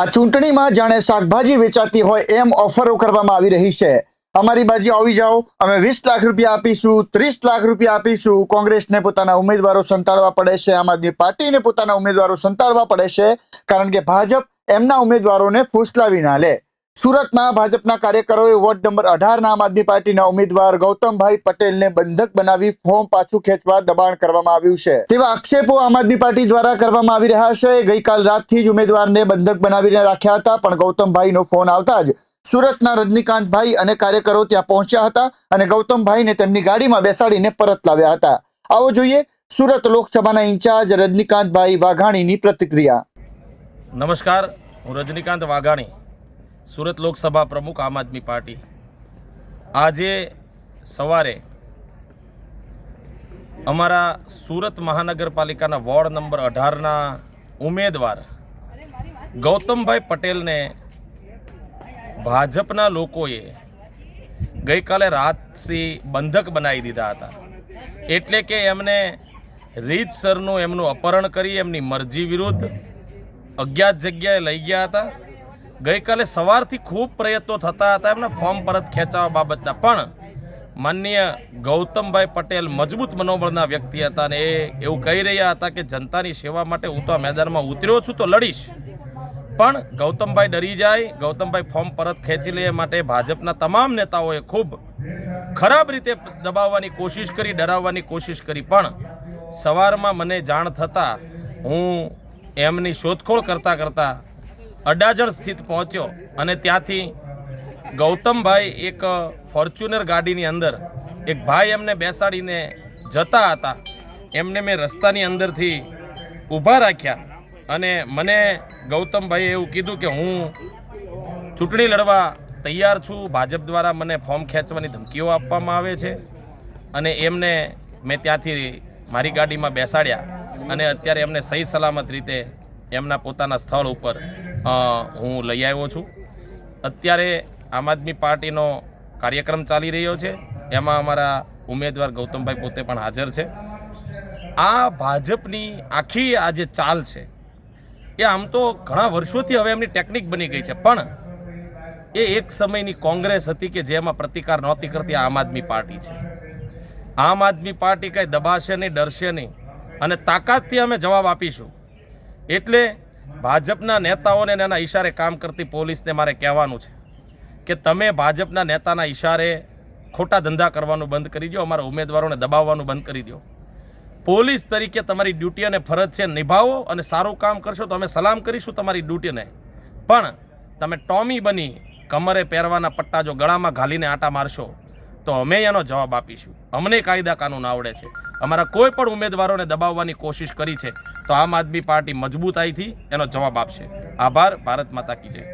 આ ચૂંટણીમાં જાણે શાકભાજી વેચાતી હોય એમ ઓફરો કરવામાં આવી રહી છે। અમારી બાજુ આવી જાઓ, અમે 20 લાખ રૂપિયા આપીશું, 30 લાખ રૂપિયા આપીશું। કોંગ્રેસને પોતાના ઉમેદવારો સંતાડવા પડે છે, આમ આદમી પાર્ટીને પોતાના ઉમેદવારો સંતાડવા પડે છે, કારણ કે ભાજપ એમના ઉમેદવારોને ફૂસલાવી ના લે। સુરતમાં ભાજપના કાર્યકરોએ વોર્ડ નંબર 18ના આમ આદમી પાર્ટીના ઉમેદવાર ગૌતમભાઈ પટેલને બંધક બનાવી ફોર્મ પાછું ખેંચવા દબાણ કરવામાં આવ્યું છે, તેવા આક્ષેપો આમ આદમી પાર્ટી દ્વારા કરવામાં આવી રહ્યા છે। ગઈકાલ રાતથી જ ઉમેદવારને બંધક બનાવીને રાખ્યા હતા, પણ ગૌતમભાઈનો ફોન આવતા જ સુરતના રજનીકાંતભાઈ અને કાર્યકરો ત્યાં પહોંચ્યા હતા અને ગૌતમભાઈને તેમની ગાડીમાં બેસાડીને પરત લાવ્યા હતા। આવો જોઈએ સુરત લોકસભાના ઇન્ચાર્જ રજનીકાંતભાઈ વાઘાણીની પ્રતિક્રિયા। નમસ્કાર, હું રજનીકાંત વાઘાણી, સુરત લોકસભા પ્રમુખ આમ આદમી પાર્ટી। આજે સવારે અમારા સુરત મહાનગરપાલિકાના વોર્ડ નંબર 18ના ઉમેદવાર ગૌતમભાઈ પટેલને ભાજપના લોકોએ ગઈકાલે રાતથી બંધક બનાવી દીધા હતા। એટલે કે એમને રીતસરનું એમનું અપહરણ કરી એમની મરજી વિરુદ્ધ અજ્ઞાત જગ્યાએ લઈ ગયા હતા। ગઈકાલે સવારથી ખૂબ પ્રયત્નો થતા હતા એમના ફોર્મ પરત ખેંચવા બાબતના, પણ માનનીય ગૌતમભાઈ પટેલ મજબૂત મનોબળના વ્યક્તિ હતા અને એ એવું કહી રહ્યા હતા કે જનતાની સેવા માટે હું તો આ મેદાનમાં ઉતર્યો છું તો લડીશ, પણ ગૌતમભાઈ ડરી જાય, ગૌતમભાઈ ફોર્મ પરત ખેંચી લે માટે ભાજપના તમામ નેતાઓએ ખૂબ ખરાબ રીતે દબાવવાની કોશિશ કરી, ડરાવવાની કોશિશ કરી। પણ સવારમાં મને જાણ થતાં હું એમની શોધખોળ કરતાં અડાજણ સ્થિત પહોંચ્યો અને ત્યાંથી ગૌતમભાઈ એક ફોર્ચ્યુનર ગાડીની અંદર એક ભાઈ એમને બેસાડીને જતા હતા, એમને મેં રસ્તાની અંદરથી ઊભા રાખ્યા અને મને ગૌતમભાઈએ એવું કીધું કે હું ચૂંટણી લડવા તૈયાર છું, ભાજપ દ્વારા મને ફોર્મ ખેંચવાની ધમકીઓ આપવામાં આવે છે અને એમને મેં ત્યાંથી મારી ગાડીમાં બેસાડ્યા અને અત્યારે એમને સહી સલામત રીતે એમના પોતાના સ્થળ ઉપર હું લઈ આવ્યો છું। અત્યારે આમ આદમી પાર્ટીનો કાર્યક્રમ ચાલી રહ્યો છે, એમાં અમારા ઉમેદવાર ગૌતમભાઈ પોતે પણ હાજર છે। આ ભાજપની આખી આ જે ચાલ છે એ આમ તો ઘણા વર્ષોથી હવે એમની ટેકનિક બની ગઈ છે, પણ એ એક સમયની કોંગ્રેસ હતી કે જેમાં પ્રતિકાર નહોતી કરતી, આમ આદમી પાર્ટી છે। આમ આદમી પાર્ટી કંઈ દબાશે નહીં, ડરશે નહીં અને તાકાતથી અમે જવાબ આપીશું। એટલે ભાજપના નેતાઓને એના ઈશારે કામ કરતી પોલીસને મારે કહેવાનું છે કે તમે ભાજપના નેતાના ઈશારે ખોટા ધંધા કરવાનું બંધ કરી દો, અમારા ઉમેદવારોને દબાવવાનું બંધ કરી દો। પોલીસ તરીકે તમારી ડ્યુટી અને ફરજ છે, નિભાવો અને સારું કામ કરશો તો અમે સલામ કરીશું તમારી ડ્યુટીને, પણ તમે ટોમી બની કમરે પહેરવાના પટ્ટા જો ગળામાં ઘાલીને આટા મારશો તો અમે એનો જવાબ આપીશું। અમને કાયદા કાનૂન આવડે છે, અમારા કોઈ પણ ઉમેદવારોને દબાવવાની કોશિશ કરી છે તો આમ આદમી પાર્ટી મજબૂતાઈથી એનો જવાબ આપશે। આભાર। ભારત માતા કી જય।